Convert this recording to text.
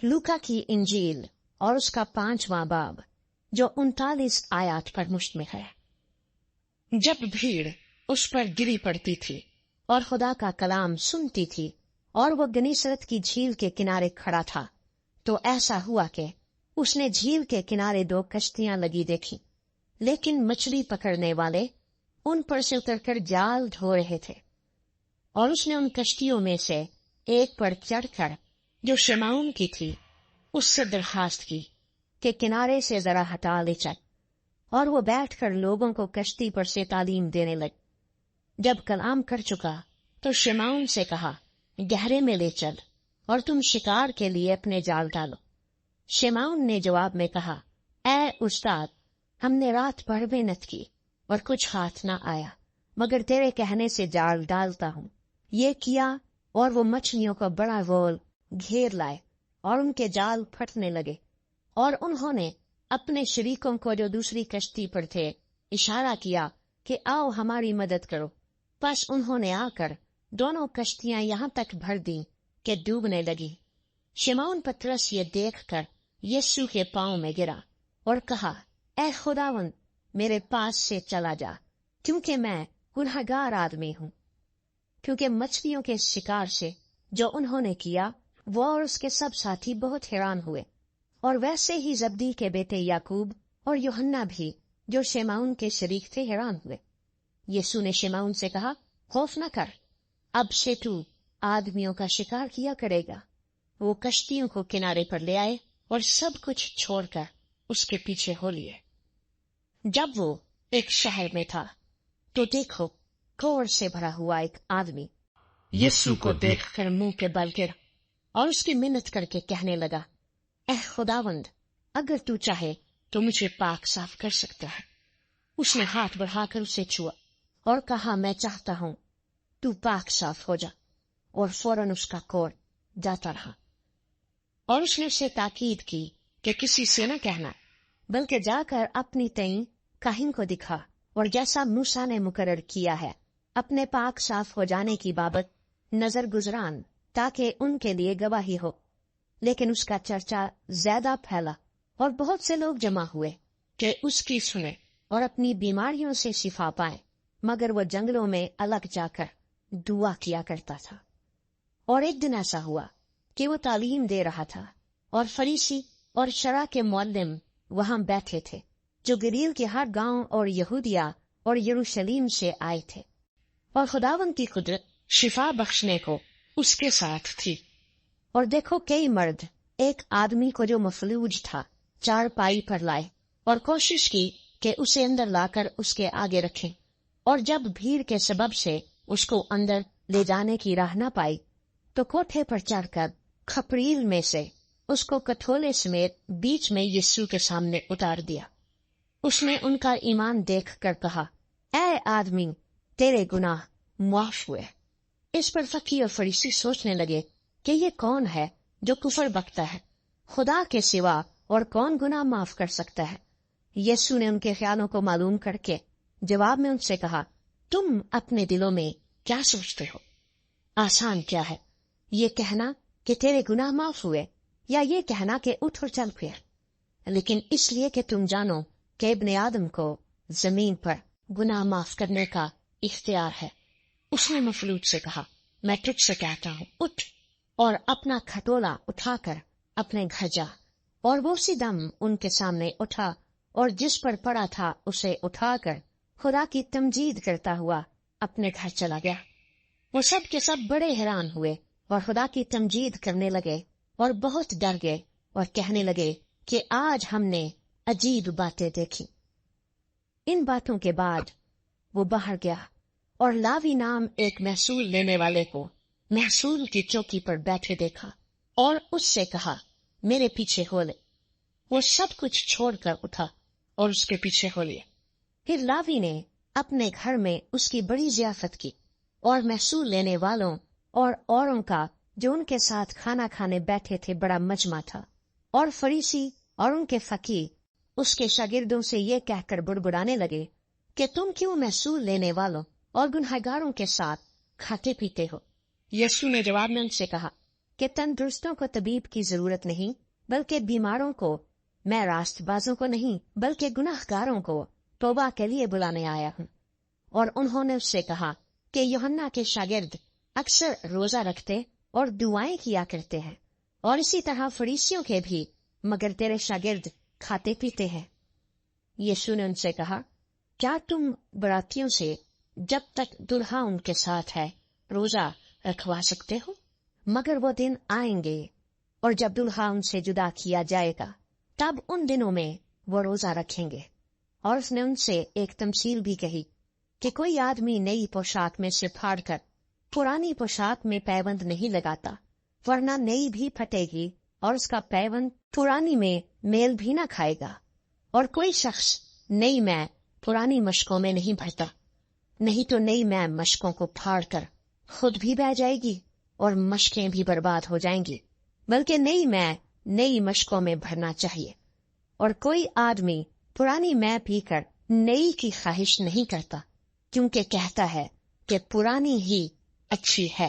लूका की इंजील और उसका 5वां बाब जो 39 आयत पर मुश्तमिल है। जब भीड़ उस पर गिरी पड़ती थी और खुदा का कलाम सुनती थी और वो गनीसरत की झील के किनारे खड़ा था, तो ऐसा हुआ कि उसने झील के किनारे 2 कश्तियां लगी देखी, लेकिन मछली पकड़ने वाले उन पर से उतरकर जाल ढो रहे थे। और उसने उन कश्तियों में से एक पर चढ़कर, जो शमौन की थी, उससे दरखास्त की कि किनारे से जरा हटा ले चल, और वो बैठकर लोगों को कश्ती पर से तालीम देने लग। जब कलाम कर चुका तो शमौन से कहा, गहरे में ले चल और तुम शिकार के लिए अपने जाल डालो। शमौन ने जवाब में कहा, ऐ उस्ताद, हमने रात भर मेहनत की और कुछ हाथ न आया, मगर तेरे कहने से जाल डालता हूँ। ये किया और वो मछलियों का बड़ा रोल घेर लाए और उनके जाल फटने लगे। और उन्होंने अपने शरीकों को जो दूसरी कश्ती पर थे इशारा किया कि आओ हमारी मदद करो। बस उन्होंने आकर दोनों कश्तियां यहाँ तक भर दी कि डूबने लगी। शिमोन पतरस ये देखकर यीशु के पांव में गिरा और कहा, ऐ खुदावंद, मेरे पास से चला जा, क्योंकि मैं गुनहगार आदमी हूँ। क्योंकि मछलियों के शिकार से जो उन्होंने किया, वो और उसके सब साथी बहुत हैरान हुए। और वैसे ही जब्दी के बेटे याकूब और यूहन्ना भी, जो शिमोन के शरीक थे, हैरान हुए। यीशु ने शिमोन से कहा, खौफ न कर, अब से तू आदमियों का शिकार किया करेगा। वो कश्तियों को किनारे पर ले आए और सब कुछ छोड़कर उसके पीछे हो लिए। जब वो एक शहर में था, तो देखो, क्रोध से भरा हुआ एक आदमी यीशु को देखकर मुंह के बल गिरा और उसकी मिन्नत करके कहने लगा, ऐ खुदावंद, अगर तू चाहे तो मुझे पाक साफ कर सकता है। उसने हाथ बढ़ाकर उसे छुआ और कहा, मैं चाहता हूँ, तू पाक साफ हो जा। और फौरन उसका कोढ़ जाता रहा। और उसने उसे ताकीद की कि किसी से न कहना, बल्कि जाकर अपनी तईं काहिन को दिखा, और जैसा मूसा ने मुकर्रर किया है अपने पाक साफ हो जाने की बाबत नजर गुजरान, ताकि उनके लिए गवाही हो। लेकिन उसका चर्चा ज्यादा फैला और बहुत से लोग जमा हुए कि उसकी सुने और अपनी बीमारियों से शिफा पाए। मगर वो जंगलों में अलग जाकर दुआ किया करता था। और एक दिन ऐसा हुआ कि वो तालीम दे रहा था, और फरीसी और शरा के मुअल्लिम वहां बैठे थे, जो गलील के हर गांव और यहूदिया और यरूशलेम से आए थे। और खुदावंद की कुदरत शिफा बख्शने को उसके साथ थी। और देखो, कई मर्द एक आदमी को जो मफलूज था चारपाई पर लाए और कोशिश की कि उसे अंदर लाकर उसके आगे रखें। और जब भीड़ के सबब से उसको अंदर ले जाने की राह न पाई, तो कोठे पर चढ़कर खपरील में से उसको कठोले समेत बीच में यीशु के सामने उतार दिया। उसने उनका ईमान देखकर कहा, ऐ आदमी, तेरे गुनाह माफ हुए। इस पर फकीर और फरीसी सोचने लगे कि ये कौन है जो कुफर बकता है, खुदा के सिवा और कौन गुनाह माफ कर सकता है। यीशु ने उनके ख्यालों को मालूम करके जवाब में उनसे कहा, तुम अपने दिलों में क्या सोचते हो? आसान क्या है, ये कहना कि तेरे गुनाह माफ हुए, या ये कहना कि उठ और चल फिर? लेकिन इसलिए कि तुम जानो कि इब्ने आदम को जमीन पर गुनाह माफ करने का इख्तियार है। उसने मफलूज से कहा, मैं तुझसे कहता हूँ, उठ और अपना खटोला उठाकर अपने घर जा। और वो उसी दम उनके सामने उठा और जिस पर पड़ा था उसे उठाकर खुदा की तमजीद करता हुआ अपने घर चला गया। वो सब के सब बड़े हैरान हुए और खुदा की तमजीद करने लगे और बहुत डर गए और कहने लगे कि आज हमने अजीब बातें देखी। इन बातों के बाद वो बाहर गया और लावी नाम एक महसूल लेने वाले को महसूल की चौकी पर बैठे देखा और उससे कहा, मेरे पीछे हो ले। वो सब कुछ छोड़कर उठा और उसके पीछे हो लिया। फिर लावी ने अपने घर में उसकी बड़ी जियाफत की, और महसूल लेने वालों और औरों का जो उनके साथ खाना खाने बैठे थे बड़ा मजमा था। और फरीसी और उनके फकीर उसके शागिर्दों से ये कहकर बुड़बुड़ाने लगे कि तुम क्यों महसूल लेने वालों और गुनहगारों के साथ खाते पीते हो? यीशु ने जवाब में उनसे कहा کہ تندرستوں کو طبیب کی ضرورت نہیں بلکہ بیماروں کو، میں راست بازوں کو نہیں بلکہ گناہگاروں کو توبہ کے لیے بلانے آیا ہوں۔ اور انہوں نے اس سے کہا کہ یوحنا کے شاگرد اکثر روزہ رکھتے اور دعائیں کیا کرتے ہیں، اور اسی طرح فریسیوں کے بھی، مگر تیرے شاگرد کھاتے پیتے ہیں۔ یسوع نے ان سے کہا، کیا تم براتیوں سے جب تک دلہا ان کے ساتھ ہے روزہ رکھوا سکتے ہو؟ مگر وہ دن آئیں گے اور جب دلہا ان سے جدا کیا جائے گا، تب ان دنوں میں وہ روزہ رکھیں گے۔ اور اس نے ان سے ایک تمثیل بھی کہی کہ کوئی آدمی نئی پوشاک میں سے پھاڑ کر پرانی پوشاک میں پیوند نہیں لگاتا، ورنہ نئی بھی پھٹے گی اور اس کا پیوند پرانی میں میل بھی نہ کھائے گا۔ اور کوئی شخص نئی میں پرانی مشکوں میں نہیں بھرتا، نہیں تو نئی میں مشکوں کو پھاڑ کر خود بھی بہہ جائے گی اور مشکیں بھی برباد ہو جائیں گی، بلکہ نئی میں نئی مشکوں میں بھرنا چاہیے۔ اور کوئی آدمی پرانی میں پی کر نئی کی خواہش نہیں کرتا، کیونکہ کہتا ہے کہ پرانی ہی اچھی ہے۔